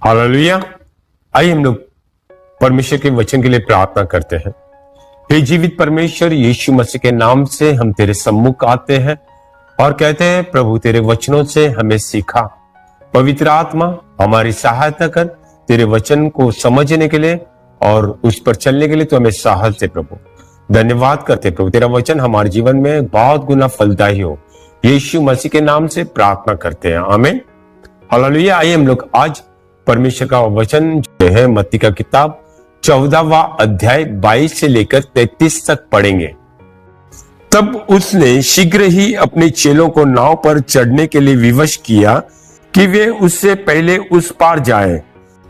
Hallelujah. आइए हम लोग परमेश्वर के वचन के लिए प्रार्थना करते हैं। हे जीवित परमेश्वर, यीशु मसीह के नाम से हम तेरे सम्मुख आते हैं और कहते हैं, प्रभु तेरे वचनों से हमें सीखा। पवित्र आत्मा हमारी सहायता कर तेरे वचन को समझने के लिए और उस पर चलने के लिए तो हमें साहस दे प्रभु। धन्यवाद करते प्रभु, तेरा वचन हमारे जीवन में बहुत गुना फलदायी हो। यीशु मसीह के नाम से प्रार्थना करते हैं, आमीन। हालेलुया। आइए हम लोग आज परमेश्वर का वचन जो है मत्ती का किताब 14वां अध्याय 22 से लेकर 33 तक पढ़ेंगे। तब उसने शीघ्र ही अपने चेलों को नाव पर चढ़ने के लिए विवश किया कि वे उससे पहले उस पार जाएं,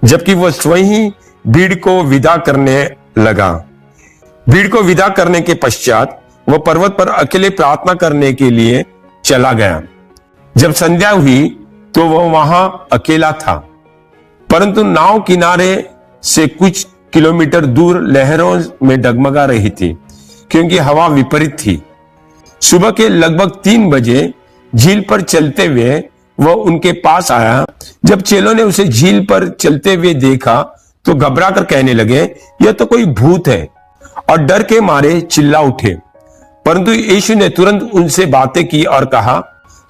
जबकि वह स्वयं ही भीड़ को विदा करने लगा। भीड़ को विदा करने के पश्चात वह पर्वत पर अकेले प्रार्थना करने के लिए चला गया। जब संध्या हुई तो वह वहां अकेला था, परंतु नाव किनारे से कुछ किलोमीटर दूर लहरों में डगमगा रही थी, क्योंकि हवा विपरीत थी। सुबह के लगभग 3 बजे झील पर चलते हुए वह उनके पास आया। जब चेलों ने उसे झील पर चलते हुए देखा तो घबरा कर कहने लगे, यह तो कोई भूत है, और डर के मारे चिल्ला उठे। परंतु यीशु ने तुरंत उनसे बातें की और कहा,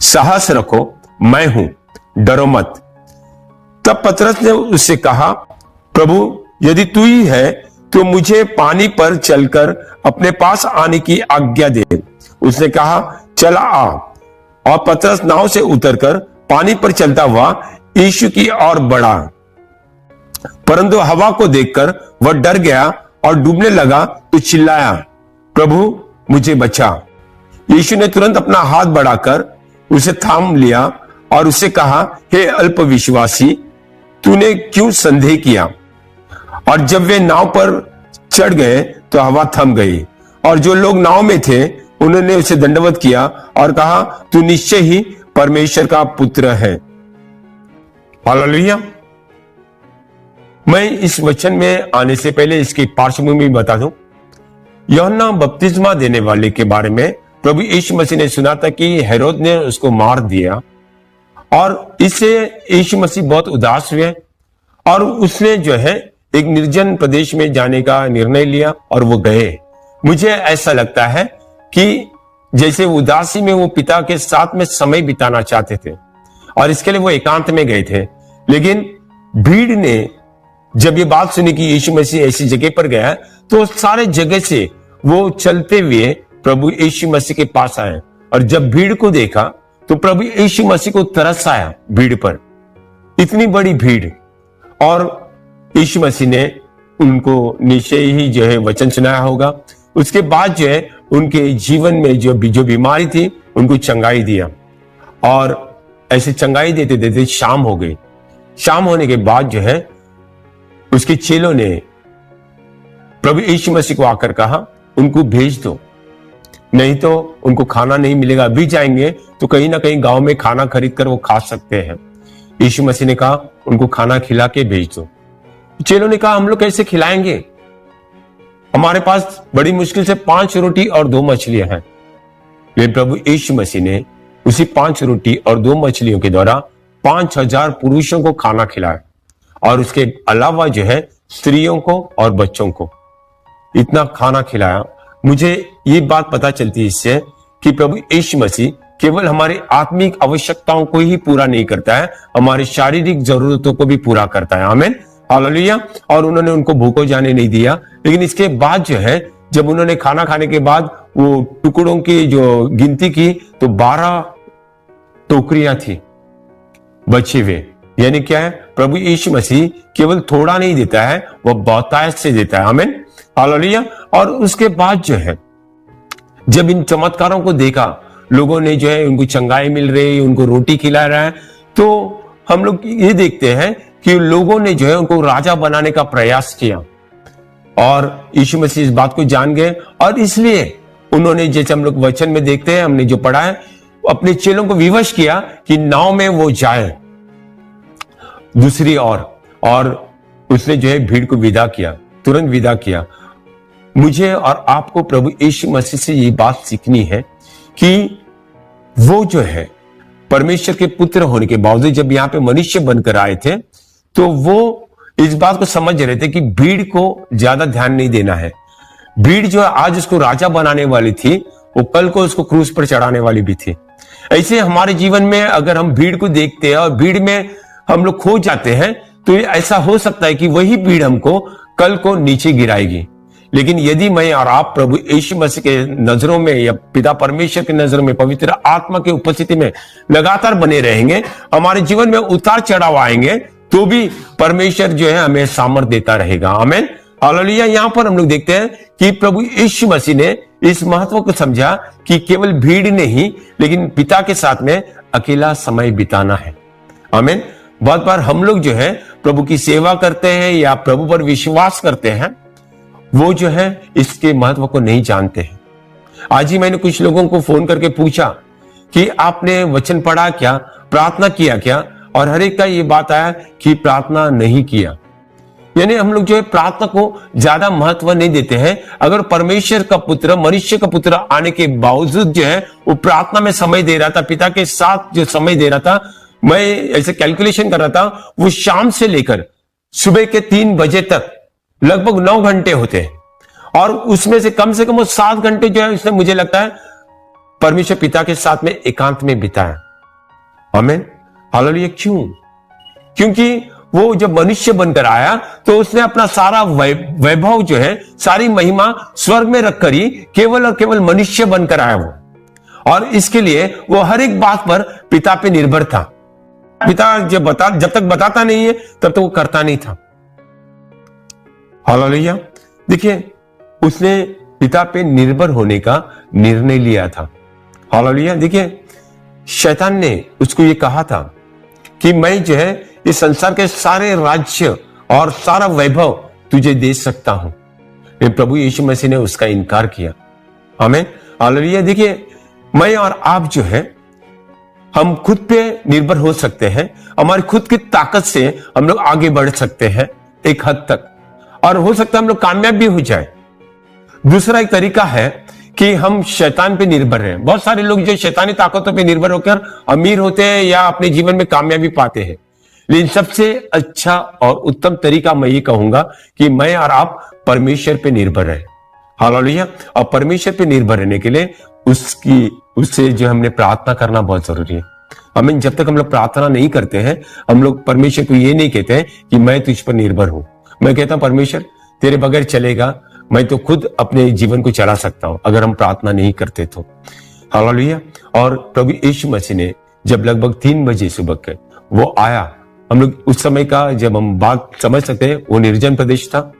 साहस रखो, मैं हूं, डरो मत। तब पतरस ने उससे कहा, प्रभु यदि तू ही है तो मुझे पानी पर चलकर अपने पास आने की आज्ञा दे। उसने कहा, चला आ। और पतरस नाव से उतरकर पानी पर चलता हुआ यीशु की ओर बढ़ा, परंतु हवा को देखकर वह डर गया और डूबने लगा तो चिल्लाया, प्रभु मुझे बचा। यीशु ने तुरंत अपना हाथ बढ़ाकर उसे थाम लिया और उससे कहा, हे अल्पविश्वासी, तूने क्यों संदेह किया? और जब वे नाव पर चढ़ गए तो हवा थम गई, और जो लोग नाव में थे उन्होंने उसे दंडवत किया और कहा, तू निश्चय ही परमेश्वर का पुत्र है। हालेलुया। मैं इस वचन में आने से पहले इसकी पार्श्वभूमि बता दूं। यूहन्ना बपतिस्मा देने वाले के बारे में प्रभु यीशु मसीह ने सुना था कि हेरोद ने उसको मार दिया, और इससे यीशु मसीह बहुत उदास हुए और उसने जो है एक निर्जन प्रदेश में जाने का निर्णय लिया और वो गए। मुझे ऐसा लगता है कि जैसे उदासी में वो पिता के साथ में समय बिताना चाहते थे और इसके लिए वो एकांत में गए थे। लेकिन भीड़ ने जब ये बात सुनी कि यीशु मसीह ऐसी जगह पर गया, तो सारे जगह से वो चलते हुए प्रभु यीशु मसीह के पास आए, और जब भीड़ को देखा तो प्रभु यीशु मसीह को तरस आया भीड़ पर। इतनी बड़ी भीड़, और यीशु मसीह ने उनको निश्चय ही जो है वचन सुनाया होगा। उसके बाद जो है उनके जीवन में जो बीमारी थी उनको चंगाई दिया, और ऐसे चंगाई देते देते शाम हो गई। शाम होने के बाद जो है उसके चेलों ने प्रभु यीशु मसीह को आकर कहा, उनको भेज दो, नहीं तो उनको खाना नहीं मिलेगा। अभी जाएंगे तो कहीं ना कहीं गांव में खाना खरीद कर वो खा सकते हैं। यीशु मसीह ने कहा, उनको खाना खिला के भेज दो। चेलों ने कहा, हम लोग कैसे खिलाएंगे, हमारे पास बड़ी मुश्किल से 5 रोटी और 2 मछलियां हैं। लेकिन प्रभु यीशु मसीह ने उसी 5 रोटी और 2 मछलियों के द्वारा 5000 पुरुषों को खाना खिलाया, और उसके अलावा जो है स्त्रियों को और बच्चों को इतना खाना खिलाया। मुझे ये बात पता चलती है इससे कि प्रभु यीशु मसीह केवल हमारी आत्मिक आवश्यकताओं को ही पूरा नहीं करता है, हमारी शारीरिक जरूरतों को भी पूरा करता है। आमीन, हालेलुया। और उन्होंने उनको भूखों जाने नहीं दिया। लेकिन इसके बाद जो है जब उन्होंने खाना खाने के बाद वो टुकड़ों की जो गिनती की तो 12 टोकरियां थी बचे हुए। यानी क्या है, प्रभु यीशु मसीह केवल थोड़ा नहीं देता है, वह बहुतायत से देता है। आमीन, हालेलुया। और उसके बाद जो है जब इन चमत्कारों को देखा, लोगों ने जो है उनको चंगाई मिल रही, उनको रोटी खिला रहा है, तो हम लोग ये देखते हैं कि लोगों ने जो है उनको राजा बनाने का प्रयास किया, और यीशु मसीह इस बात को जान गए, और इसलिए उन्होंने, जैसे हम लोग वचन में देखते हैं, हमने जो पढ़ा है, अपने चेलों को विवश किया कि नाव में वो जाए दूसरी ओर, और उसने जो है भीड़ को विदा किया, तुरंत विदा किया। मुझे और आपको प्रभु यीशु मसीह से ये बात सीखनी है कि वो जो है परमेश्वर के पुत्र होने के बावजूद जब यहाँ पे मनुष्य बनकर आए थे तो वो इस बात को समझ रहे थे कि भीड़ को ज्यादा ध्यान नहीं देना है। भीड़ जो आज उसको राजा बनाने वाली थी, वो कल को उसको क्रूस पर चढ़ाने वाली भी थी। ऐसे हमारे जीवन में अगर हम भीड़ को देखते हैं और भीड़ में हम लोग खो जाते हैं, तो ऐसा हो सकता है कि वही भीड़ हमको कल को नीचे गिराएगी। लेकिन यदि मैं और आप प्रभु यीशु मसीह के नजरों में या पिता परमेश्वर की नजरों में, पवित्र आत्मा की उपस्थिति में लगातार बने रहेंगे, हमारे जीवन में उतार चढ़ाव आएंगे, तो भी परमेश्वर जो है हमें सामर्थ देता रहेगा। आमीन, हालेलुया। यहां पर हम लोग देखते हैं कि प्रभु यीशु मसीह ने इस महत्व को समझा कि केवल भीड़ नहीं, लेकिन पिता के साथ में अकेला समय बिताना है। आमीन। बहुत बार हम लोग जो है प्रभु की सेवा करते हैं या प्रभु पर विश्वास करते हैं, वो जो है इसके महत्व को नहीं जानते हैं। आज ही मैंने कुछ लोगों को फोन करके पूछा कि आपने वचन पढ़ा क्या, प्रार्थना किया क्या, और हर एक का ये बात आया कि प्रार्थना नहीं किया। यानी हम लोग जो है प्रार्थना को ज्यादा महत्व नहीं देते हैं। अगर परमेश्वर का पुत्र, मनुष्य का पुत्र आने के बावजूद जो है वो प्रार्थना में समय दे रहा था, पिता के साथ जो समय दे रहा था, मैं ऐसे कैलकुलेशन कर रहा था, वो शाम से लेकर सुबह के 3 बजे तक लगभग 9 घंटे होते हैं, और उसमें से कम वो 7 घंटे जो है उसने, मुझे लगता है, परमेश्वर पिता के साथ में एकांत में बिताया। आमीन, हालेलुया। क्यों? क्योंकि वो जब मनुष्य बनकर आया तो उसने अपना सारा वैभव जो है, सारी महिमा स्वर्ग में रखकर ही केवल और केवल मनुष्य बनकर आया वो, और इसके लिए वो हर एक बात पर पिता पे निर्भर था। पिता जब तक बताता नहीं है तब तक वो करता नहीं था। हालेलुया। देखिए, उसने पिता पे निर्भर होने का निर्णय लिया था। हालेलुया। देखिए, शैतान ने उसको ये कहा था कि मैं जो है इस संसार के सारे राज्य और सारा वैभव तुझे दे सकता हूं, लेकिन प्रभु यीशु मसीह ने उसका इनकार किया। आमीन, हालेलुया। देखिए, मैं और आप जो है हम खुद पे निर्भर हो सकते हैं, हमारी खुद की ताकत से हम लोग आगे बढ़ सकते हैं एक हद तक, और हो सकता है हम लोग कामयाब भी हो जाए। दूसरा एक तरीका है कि हम शैतान पे निर्भर हैं। बहुत सारे लोग जो शैतानी ताकतों पे निर्भर होकर अमीर होते हैं या अपने जीवन में कामयाबी पाते हैं, लेकिन सबसे अच्छा और उत्तम तरीका मैं ये कहूंगा कि मैं और आप परमेश्वर पे निर्भर रहे। हालेलुया। और परमेश्वर पे निर्भर रहने के लिए उससे जो हमने प्रार्थना करना बहुत जरूरी है। आमीन। जब तक हम लोग प्रार्थना नहीं करते हैं, हम लोग परमेश्वर को ये नहीं कहते हैं कि मैं तुझ पर निर्भर हूं। मैं कहता हूं, परमेश्वर तेरे बगैर चलेगा, मैं तो खुद अपने जीवन को चला सकता हूं, अगर हम प्रार्थना नहीं करते तो। हालेलुया। और प्रभु यीशु मसीह ने जब लगभग 3 बजे सुबह के वो आया, हम लोग उस समय का जब हम बात समझ सकते हैं, वो निर्जन प्रदेश था।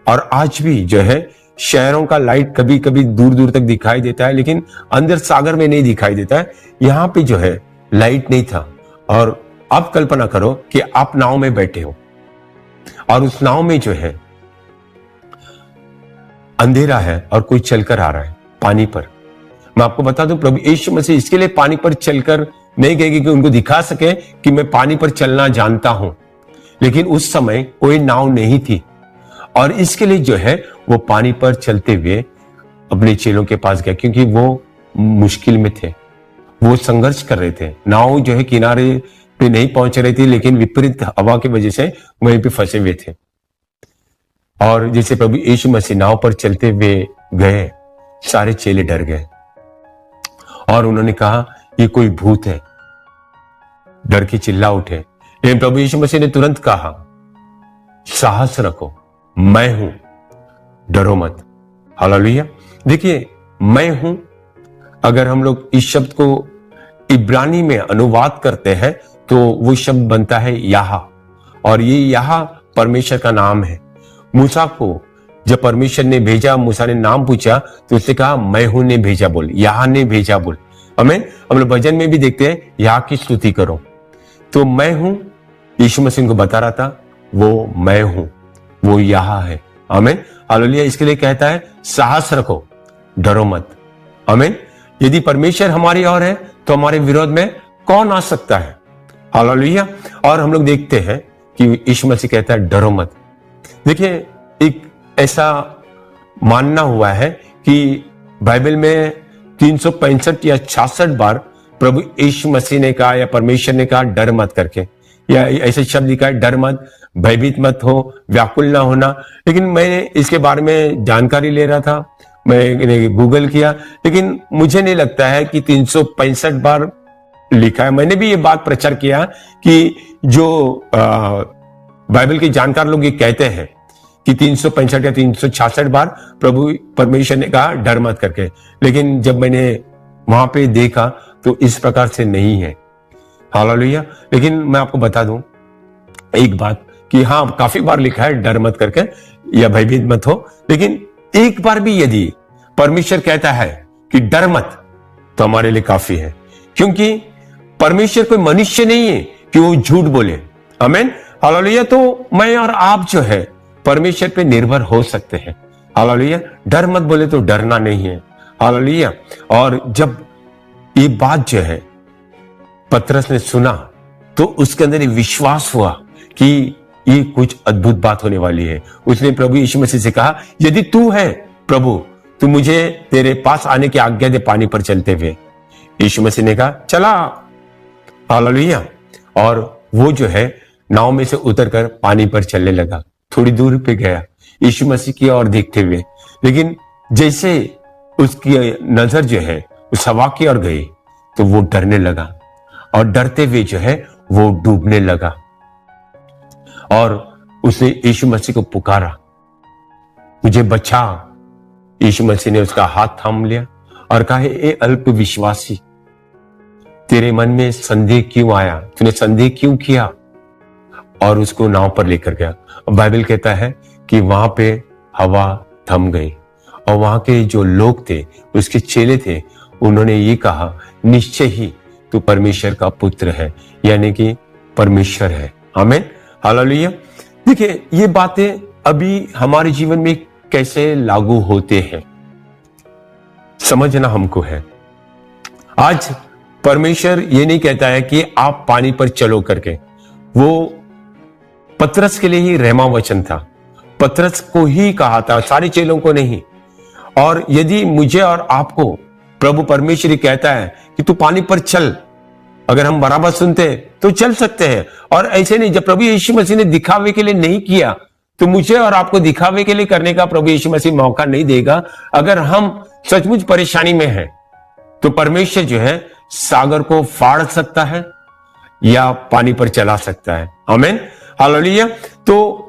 और आज भी जो है शहरों का लाइट कभी कभी दूर दूर तक दिखाई देता है, लेकिन अंदर सागर में नहीं दिखाई देता है। यहां पे जो है लाइट नहीं था। और आप कल्पना करो कि आप नाव में बैठे हो और उस नाव में जो है अंधेरा है और कोई चलकर आ रहा है पानी पर। मैं आपको बता दूं, प्रभु यीशु मसीह इसके लिए पानी पर चलकर नहीं गए कि उनको दिखा सके कि मैं पानी पर चलना जानता हूं, लेकिन उस समय कोई नाव नहीं थी, और इसके लिए जो है वो पानी पर चलते हुए अपने चेलों के पास गया, क्योंकि वो मुश्किल में थे, वो संघर्ष कर रहे थे। नाव जो है किनारे पे नहीं पहुंच रही थी, लेकिन विपरीत हवा की वजह से वहीं पे फंसे हुए थे। और जैसे प्रभु यीशु मसीह नाव पर चलते हुए गए, सारे चेले डर गए और उन्होंने कहा ये कोई भूत है, डर के चिल्ला उठे। लेकिन प्रभु यीशु मसीह ने तुरंत कहा, साहस रखो, मैं हूं, डरो मत। हालेलुया। देखिए, मैं हूं, अगर हम लोग इस शब्द को इब्रानी में अनुवाद करते हैं तो वो शब्द बनता है याहा, और ये याहा परमेश्वर का नाम है। मूसा को जब परमेश्वर ने भेजा, मूसा ने नाम पूछा तो उसने कहा मैं हूं ने भेजा बोल, याहा ने भेजा बोल। हमें हम लोग भजन में भी देखते हैं, याहा की स्तुति करो। तो मैं हूं यीशु मसीह को बता रहा था, वो मैं हूं, वो याहा है। आमीन, हालेलुया। इसके लिए कहता है साहस रखो, डरो मत। आमीन। यदि परमेश्वर हमारी ओर है तो हमारे विरोध में कौन आ सकता है। हालेलुया। और हम लोग देखते हैं कि यीशु मसीह कहता है डरो मत। देखिए, एक ऐसा मानना हुआ है कि बाइबल में 365 या 66 बार प्रभु यीशु मसीह ने कहा या परमेश्वर ने कहा डर मत करके। या ऐसे शब्द लिखा है, डर मत, भयभीत मत हो, व्याकुल ना होना। लेकिन मैंने इसके बारे में जानकारी ले रहा था, मैंने गूगल किया, लेकिन मुझे नहीं लगता है कि 365 बार लिखा है। मैंने भी ये बात प्रचार किया कि जो बाइबल के जानकार लोग ये कहते हैं कि 365 या 366 बार प्रभु परमेश्वर ने कहा डर मत करके, लेकिन जब मैंने वहां पे देखा तो इस प्रकार से नहीं है। हालेलुया। लेकिन मैं आपको बता दूं एक बात कि हाँ, काफी बार लिखा है डर मत करके या भयभीत मत हो, लेकिन एक बार भी यदि परमेश्वर कहता है कि डर मत, तो हमारे लिए काफी है, क्योंकि परमेश्वर कोई मनुष्य नहीं है कि वो झूठ बोले। आमीन, हालेलुया। तो मैं और आप जो है परमेश्वर पे निर्भर हो सकते हैं। हालेलुया। डर मत बोले तो डरना नहीं है। हालेलुया। और जब ये बात जो है पतरस ने सुना तो उसके अंदर विश्वास हुआ कि ये कुछ अद्भुत बात होने वाली है। उसने प्रभु यीशु मसीह से कहा, यदि तू है प्रभु, तू मुझे तेरे पास आने की आज्ञा दे पानी पर चलते हुए। यीशु मसीह ने कहा चला। हालेलुया। और वो जो है नाव में से उतरकर पानी पर चलने लगा, थोड़ी दूर पे गया यीशु मसीह की ओर देखते हुए, लेकिन जैसे उसकी नजर जो है उस हवा की ओर गई तो वो डरने लगा और डरते हुए जो है वो डूबने लगा। और उसने यीशु मसीह को पुकारा, मुझे बचा। यीशु मसीह ने उसका हाथ थाम लिया और कहा, ए अल्प विश्वासी, तेरे मन में संदेह क्यों आया, तूने संदेह क्यों किया? और उसको नाव पर लेकर गया। बाइबल कहता है कि वहां पे हवा थम गई और वहां के जो लोग थे, उसके चेले थे, उन्होंने ये कहा, निश्चय ही तू परमेश्वर का पुत्र है, यानी कि परमेश्वर है। आमीन, हालेलुया। देखिए, ये बातें अभी हमारे जीवन में कैसे लागू होते हैं समझना हमको है। आज परमेश्वर ये नहीं कहता है कि आप पानी पर चलो करके, वो पतरस के लिए ही रहमा वचन था, पतरस को ही कहा था, सारे चेलों को नहीं। और यदि मुझे और आपको प्रभु परमेश्वर कहता है कि तू पानी पर चल, अगर हम बराबर सुनते तो चल सकते हैं। और ऐसे नहीं, जब प्रभु यीशु मसीह ने दिखावे के लिए नहीं किया तो मुझे और आपको दिखावे के लिए करने का प्रभु यीशु मसीह मौका नहीं देगा। अगर हम सचमुच परेशानी में हैं तो परमेश्वर जो है सागर को फाड़ सकता है या पानी पर चला सकता है। आमीन, हालेलुया। तो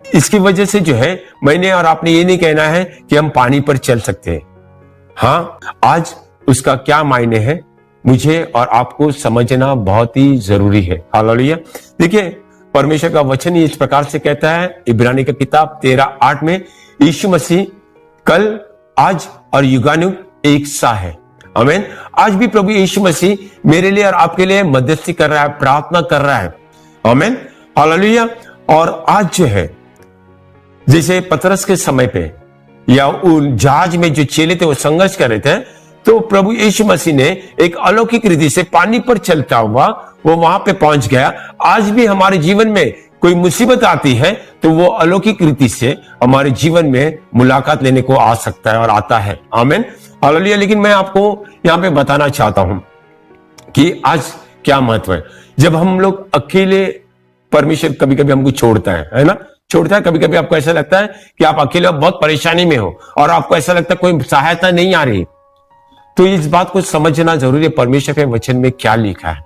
इसकी वजह से जो है मैंने और आपने ये नहीं कहना है कि हम पानी पर चल सकते हैं। हाँ, आज उसका क्या मायने है मुझे और आपको समझना बहुत ही जरूरी है। हालेलुया। देखिए, परमेश्वर का वचन इस प्रकार से कहता है, इब्रानी का किताब 13:8 में, यीशु मसीह कल, आज और युगानुग एक सा है। आमीन। आज भी प्रभु यीशु मसीह मेरे लिए और आपके लिए मध्यस्थी कर रहा है, प्रार्थना कर रहा है। आमीन, हालेलुया। और आज जो है, जैसे पतरस के समय पे या उन जहाज में जो चेले थे वो संघर्ष कर रहे थे, तो प्रभु यीशु मसीह ने एक अलौकिक रीति से पानी पर चलता हुआ वो वहां पे पहुंच गया। आज भी हमारे जीवन में कोई मुसीबत आती है तो वो अलौकिक रीति से हमारे जीवन में मुलाकात लेने को आ सकता है और आता है। आमीन, हालेलुया। लेकिन मैं आपको यहां पे बताना चाहता हूं कि आज क्या महत्व है। जब हम लोग अकेले, परमेश्वर कभी कभी हमको छोड़ता है ना, छोड़ता है। कभी कभी आपको ऐसा लगता है कि आप अकेले बहुत परेशानी में हो और आपको ऐसा लगता है कोई सहायता नहीं आ रही, तो इस बात को समझना जरूरी है परमेश्वर के वचन में क्या लिखा है।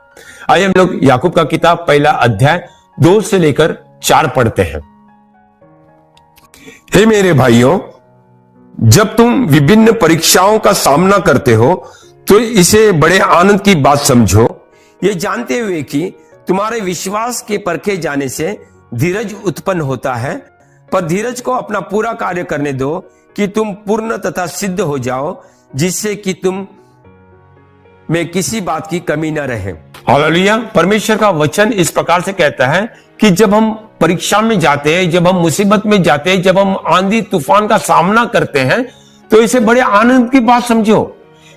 आइए हम लोग याकूब का किताब 1 अध्याय 2 से लेकर 4 पढ़ते हैं। हे मेरे भाइयों, जब तुम विभिन्न परीक्षाओं का सामना करते हो तो इसे बड़े आनंद की बात समझो, ये जानते हुए कि तुम्हारे विश्वास के परखे जाने से धीरज उत्पन्न होता है। पर धीरज को अपना पूरा कार्य करने दो कि तुम पूर्ण तथा सिद्ध हो जाओ, जिससे कि तुम में किसी बात की कमी न रहे। हालेलुया। परमेश्वर का वचन इस प्रकार से कहता है कि जब हम परीक्षा में जाते हैं, जब हम मुसीबत में जाते हैं, जब हम आंधी तूफान का सामना करते हैं, तो इसे बड़े आनंद की बात समझो,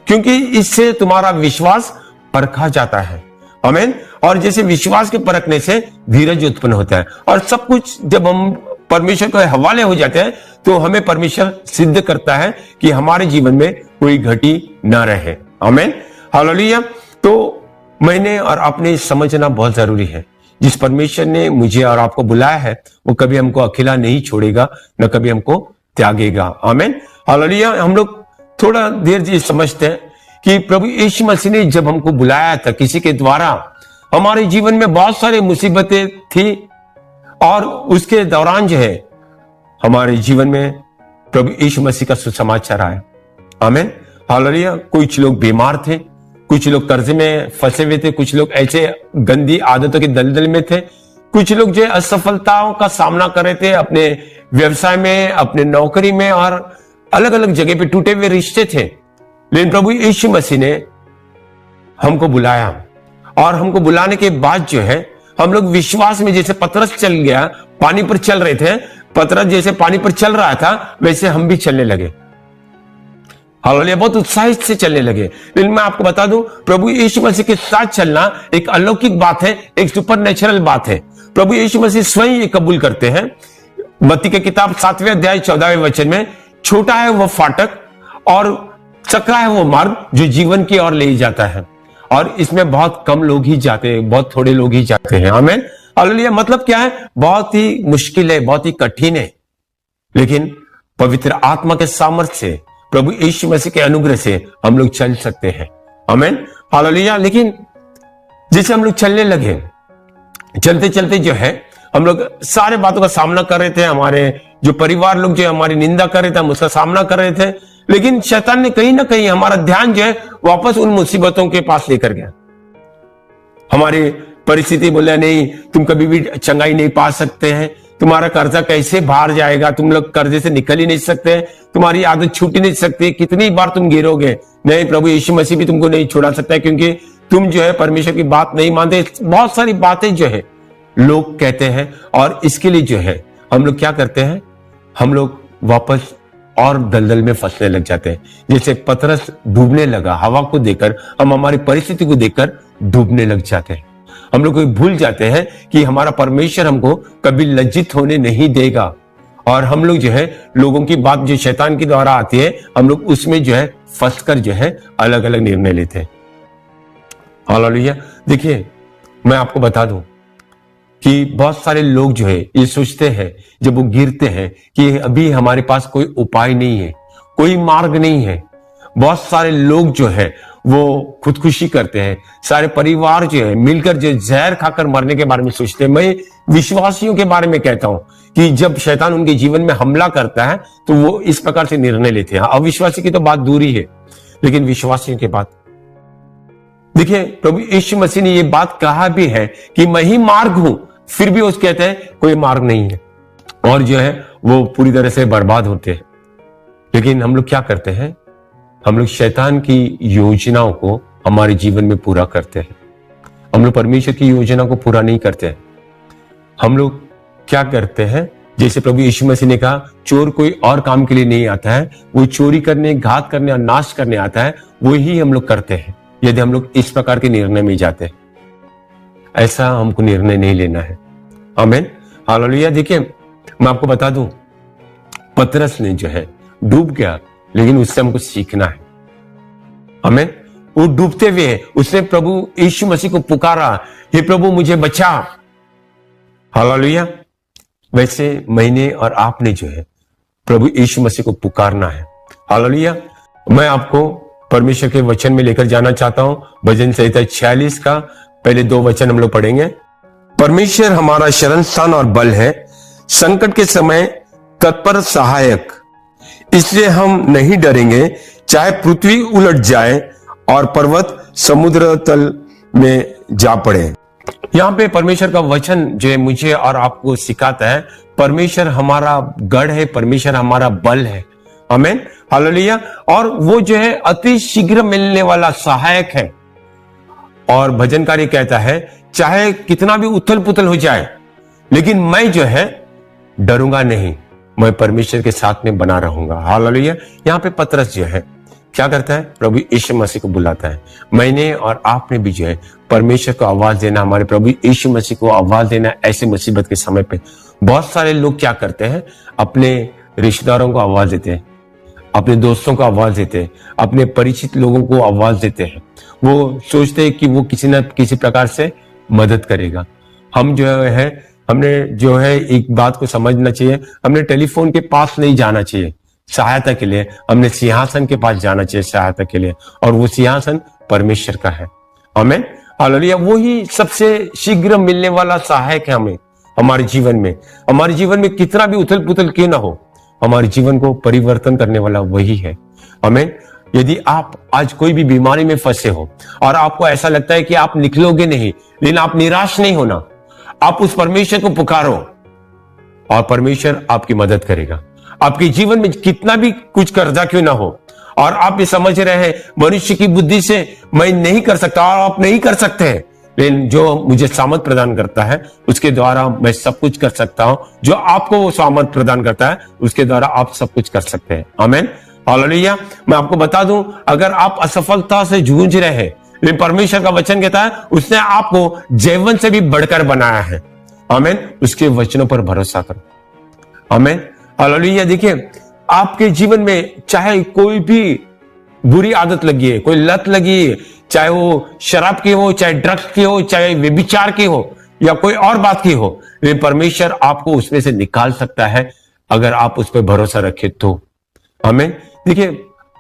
क्योंकि इससे तुम्हारा विश्वास परखा जाता है। आमीन। और जैसे विश्वास के परखने से धीरज उत्पन्न होता है, और सब कुछ जब हम परमेश्वर के हवाले हो जाते हैं तो हमें परमेश्वर सिद्ध करता है कि हमारे जीवन में कोई घटी ना रहे। आमीन, हालेलुया। तो मैंने और आपने समझना बहुत जरूरी है, जिस परमेश्वर ने मुझे और आपको बुलाया है वो कभी हमको अकेला नहीं छोड़ेगा, न कभी हमको त्यागेगा। आमीन, हालेलुया। हम लोग थोड़ा देर ये समझते हैं कि प्रभु यीशु मसीह ने जब हमको बुलाया था किसी के द्वारा, हमारे जीवन में बहुत सारी मुसीबतें थी और उसके दौरान जो है हमारे जीवन में प्रभु यीशु मसीह का सुसमाचार आया। आमीन, हालेलुया। कुछ लोग बीमार थे, कुछ लोग कर्ज में फंसे हुए थे, कुछ लोग ऐसे गंदी आदतों के दलदल में थे, कुछ लोग जो असफलताओं का सामना कर रहे थे अपने व्यवसाय में, अपने नौकरी में और अलग अलग जगह पे टूटे हुए रिश्ते थे। लेकिन प्रभु यीशु मसीह ने हमको बुलाया और हमको बुलाने के बाद जो है हम लोग विश्वास में, जैसे पतरस चल गया, पानी पर चल रहे थे, पतरस जैसे पानी पर चल रहा था वैसे हम भी चलने लगे। हालेलुया, बहुत उत्साहित से चलने लगे। लेकिन मैं आपको बता दूं, प्रभु यीशु मसीह के साथ चलना एक अलौकिक बात है, एक सुपरनेचुरल बात है। प्रभु यीशु मसीह स्वयं ये कबूल करते हैं। मत्ती की किताब 7वें अध्याय 14वें वचन में, छोटा है वो फाटक और सकरा है वो मार्ग जो जीवन की ओर ले जाता है, और इसमें बहुत कम लोग ही जाते हैं, बहुत थोड़े लोग ही जाते हैं। आमीन, हालेलुया। मतलब क्या है? बहुत ही मुश्किल है, बहुत ही कठिन है, लेकिन पवित्र आत्मा के सामर्थ्य से, प्रभु यीशु मसीह के अनुग्रह से हम लोग चल सकते हैं। आमीन, हालेलुया। लेकिन जैसे हम लोग चलने लगे, चलते चलते जो है हम लोग सारे बातों का सामना कर रहे थे। हमारे जो परिवार लोग जो हमारी निंदा कर रहे थे, हम उसका सामना कर रहे थे, लेकिन शैतान ने कहीं ना कहीं हमारा ध्यान जो है वापस उन मुसीबतों के पास लेकर गया। हमारी परिस्थिति बोला, नहीं तुम कभी भी चंगाई नहीं पा सकते हैं, तुम्हारा कर्जा कैसे बाहर जाएगा, तुम लोग कर्जे से निकल ही नहीं सकते, तुम्हारी आदत छूट ही नहीं सकती, कितनी बार तुम गिरोगे। नहीं, प्रभु यीशु मसीह भी तुमको नहीं छुड़ा सकता है क्योंकि तुम जो है परमेश्वर की बात नहीं मानते। बहुत सारी बातें जो है लोग कहते हैं, और इसके लिए जो है हम लोग क्या करते हैं, हम लोग वापस और दलदल में फंसने लग जाते हैं। जैसे पतरस डूबने लगा, हवा को देखकर, हम हमारी परिस्थिति को देखकर डूबने लग जाते हैं। हम लोग भूल जाते हैं कि हमारा परमेश्वर हमको कभी लज्जित होने नहीं देगा, और हम लोग जो है लोगों की बात जो शैतान के द्वारा आती है, हम लोग उसमें जो है फंसकर जो है अलग अलग निर्णय लेते हैं। हालेलुया। देखिए, मैं आपको बता दूं कि बहुत सारे लोग जो है ये सोचते हैं जब वो गिरते हैं कि अभी हमारे पास कोई उपाय नहीं है, कोई मार्ग नहीं है। बहुत सारे लोग जो है वो खुदकुशी करते हैं, सारे परिवार जो है मिलकर जो जहर खाकर मरने के बारे में सोचते हैं। मैं विश्वासियों के बारे में कहता हूं कि जब शैतान उनके जीवन में हमला करता है तो वो इस प्रकार से निर्णय लेते हैं। अविश्वासी की तो बात दूरी है, लेकिन विश्वासियों की बात देखिए, प्रभु यीशु मसीह ने ये बात कहा भी है कि मैं ही मार्ग हूं, फिर भी उस कहते हैं कोई मार्ग नहीं है, और जो है वो पूरी तरह से बर्बाद होते हैं। लेकिन हम लोग क्या करते हैं, हम लोग शैतान की योजनाओं को हमारे जीवन में पूरा करते हैं। हम लोग परमेश्वर की योजना को पूरा नहीं करते हैं। हम लोग क्या करते हैं, जैसे प्रभु यीशु मसीह ने कहा, चोर कोई और काम के लिए नहीं आता है, वो चोरी करने, घात करने और नाश करने आता है, वही हम लोग करते हैं यदि हम लोग इस प्रकार के निर्णय में जाते हैं। ऐसा हमको निर्णय नहीं लेना है। आमीन, हालेलुया। देखिए, मैं आपको बता दूं, पतरस ने जो है डूब गया, लेकिन उससे हमको सीखना है। आमीन, वो डूबते हुए उसने प्रभु यीशु मसीह को पुकारा, हे प्रभु मुझे बचा। हालेलुया। वैसे मैंने और आपने जो है प्रभु यीशु मसीह को पुकारना है। हालेलुया। मैं आपको परमेश्वर के वचन में लेकर जाना चाहता हूं। भजन संहिता 46 का पहले 2 वचन हम लोग पढ़ेंगे। परमेश्वर हमारा शरण स्थान और बल है, संकट के समय तत्पर सहायक, इसलिए हम नहीं डरेंगे, चाहे पृथ्वी उलट जाए और पर्वत समुद्र तल में जा पड़े। यहां पे परमेश्वर का वचन जो है मुझे और आपको सिखाता है, परमेश्वर हमारा गढ़ है, परमेश्वर हमारा बल है। आमीन, हालेलुया। और वो जो है अति शीघ्र मिलने वाला सहायक है। और भजनकारी कहता है, चाहे कितना भी उथल पुथल हो जाए, लेकिन मैं जो है डरूंगा नहीं, मैं परमेश्वर के साथ में बना रहूंगा। हालेलुया। यहाँ पे पतरस जो है क्या करता है, प्रभु यीशु मसीह को बुलाता है। मैंने और आपने भी जो है परमेश्वर को आवाज देना, हमारे प्रभु यीशु मसीह को आवाज देना। ऐसे मुसीबत के समय पे बहुत सारे लोग क्या करते हैं, अपने रिश्तेदारों को आवाज देते हैं, अपने दोस्तों को आवाज देते हैं, अपने परिचित लोगों को आवाज देते हैं। वो सोचते हैं कि वो किसी न किसी प्रकार से मदद करेगा। हम जो है हमने जो है एक बात को समझना चाहिए, हमने टेलीफोन के पास नहीं जाना चाहिए सहायता के लिए, हमने सिंहासन के पास जाना चाहिए सहायता के लिए, और वो सिंहासन परमेश्वर का है। आमीन, हालेलुया। वो ही सबसे शीघ्र मिलने वाला सहायक है हमें हमारे जीवन में। हमारे जीवन में कितना भी उथल पुथल क्यों ना हो, हमारे जीवन को परिवर्तन करने वाला वही है। आमीन। यदि आप आज कोई भी बीमारी में फंसे हो और आपको ऐसा लगता है कि आप निकलोगे नहीं, लेकिन आप निराश नहीं होना, आप उस परमेश्वर को पुकारो और परमेश्वर आपकी मदद करेगा। आपके जीवन में कितना भी कुछ कर्जा क्यों ना हो और आप ये समझ रहे हैं मनुष्य की बुद्धि से मैं नहीं कर सकता, और आप नहीं कर सकते हैं, लेकिन जो मुझे सामर्थ प्रदान करता है उसके द्वारा मैं सब कुछ कर सकता हूं। जो आपको वो सामर्थ प्रदान करता है उसके द्वारा आप सब कुछ कर सकते हैं। आमीन, हालेलुया। मैं आपको बता दूं, अगर आप असफलता से जूझ रहे हैं, लेकिन परमेश्वर का वचन कहता है उसने आपको जीवन से भी बढ़कर बनाया है। आमीन, उसके वचनों पर भरोसा करो। आमीन, हालेलुया। देखिए, आपके जीवन में चाहे कोई भी बुरी आदत लगी है, कोई लत लगी है, चाहे वो शराब की हो, चाहे ड्रग्स की हो, चाहे व्यभिचार की हो, या कोई और बात की हो, लेकिन परमेश्वर आपको उसमें से निकाल सकता है अगर आप उस पर भरोसा रखें तो। आमीन। देखिए,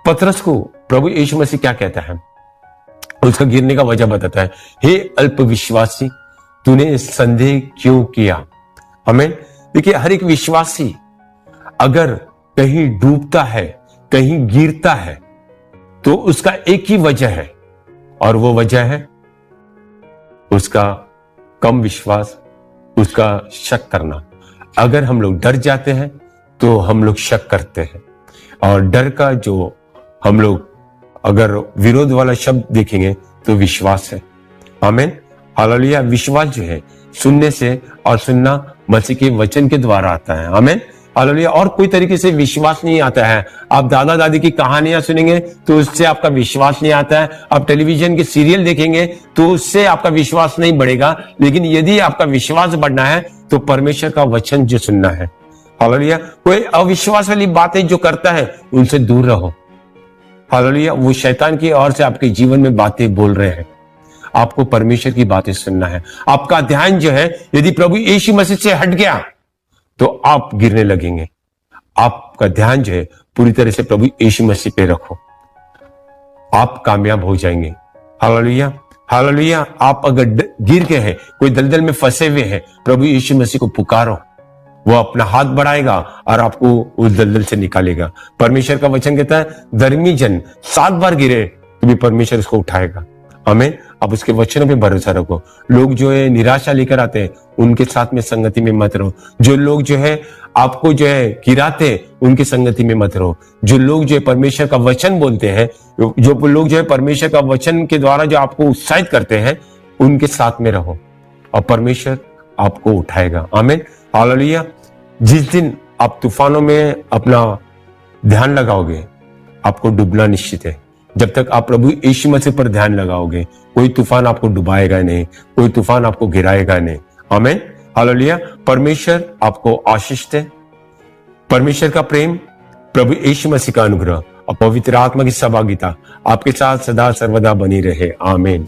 पतरस को प्रभु यीशु मसीह क्या कहता है, उसका गिरने का वजह बताता है, हे अल्प विश्वासी, तूने संदेह क्यों किया। आमीन। देखिए, हर एक विश्वासी अगर कहीं डूबता है, कहीं गिरता है, तो उसका एक ही वजह है, और वो वजह है उसका कम विश्वास, उसका शक करना। अगर हम लोग डर जाते हैं तो हम लोग शक करते हैं, और डर का जो हम लोग अगर विरोध वाला शब्द देखेंगे तो विश्वास है। आमीन, हालेलुया। विश्वास जो है सुनने से, और सुनना मसीह के वचन के द्वारा आता है। आमीन, हालेलुया। और कोई तरीके से विश्वास नहीं आता है। आप दादा दादी की कहानियां सुनेंगे तो उससे आपका विश्वास नहीं आता है, आप टेलीविजन के सीरियल देखेंगे तो उससे आपका विश्वास नहीं बढ़ेगा। लेकिन यदि आपका विश्वास बढ़ना है तो परमेश्वर का वचन जो सुनना है। हालेलुया। कोई अविश्वास वाली बातें जो करता है उनसे दूर रहो। हालेलुया। वो शैतान की ओर से आपके जीवन में बातें बोल रहे हैं, आपको परमेश्वर की बातें सुनना है। आपका ध्यान जो है यदि प्रभु यीशु मसीह से हट गया तो आप गिरने लगेंगे। आपका ध्यान जो है पूरी तरह से प्रभु यीशु मसीह पे रखो, आप कामयाब हो जाएंगे। Hallelujah, hallelujah. आप अगर गिर गए हैं, कोई दलदल में फंसे हुए हैं, प्रभु यीशु मसीह को पुकारो, वो अपना हाथ बढ़ाएगा और आपको उस दलदल से निकालेगा। परमेश्वर का वचन कहता है धर्मी जन 7 बार गिरे तो भी परमेश्वर उसको उठाएगा। हमें अब उसके वचनों पे भरोसा रखो। लोग जो है निराशा लेकर आते हैं उनके साथ में संगति में मत रहो। जो लोग जो है आपको जो है गिराते हैं उनकी संगति में मत रहो। जो लोग जो है परमेश्वर का वचन बोलते हैं, जो लोग जो है परमेश्वर का वचन के द्वारा जो आपको उत्साहित करते हैं, उनके साथ में रहो और परमेश्वर आपको उठाएगा। आमीन, हालेलुया। जिस दिन आप तूफानों में अपना ध्यान लगाओगे आपको डूबना निश्चित है। जब तक आप प्रभु यीशु मसीह पर ध्यान लगाओगे कोई तूफान आपको डुबाएगा नहीं, कोई तूफान आपको गिराएगा नहीं। आमीन, हालेलुया। परमेश्वर आपको आशीष दे। परमेश्वर का प्रेम, प्रभु यीशु मसीह का अनुग्रह और पवित्र आत्मा की सहभागिता आपके साथ सदा सर्वदा बनी रहे। आमीन।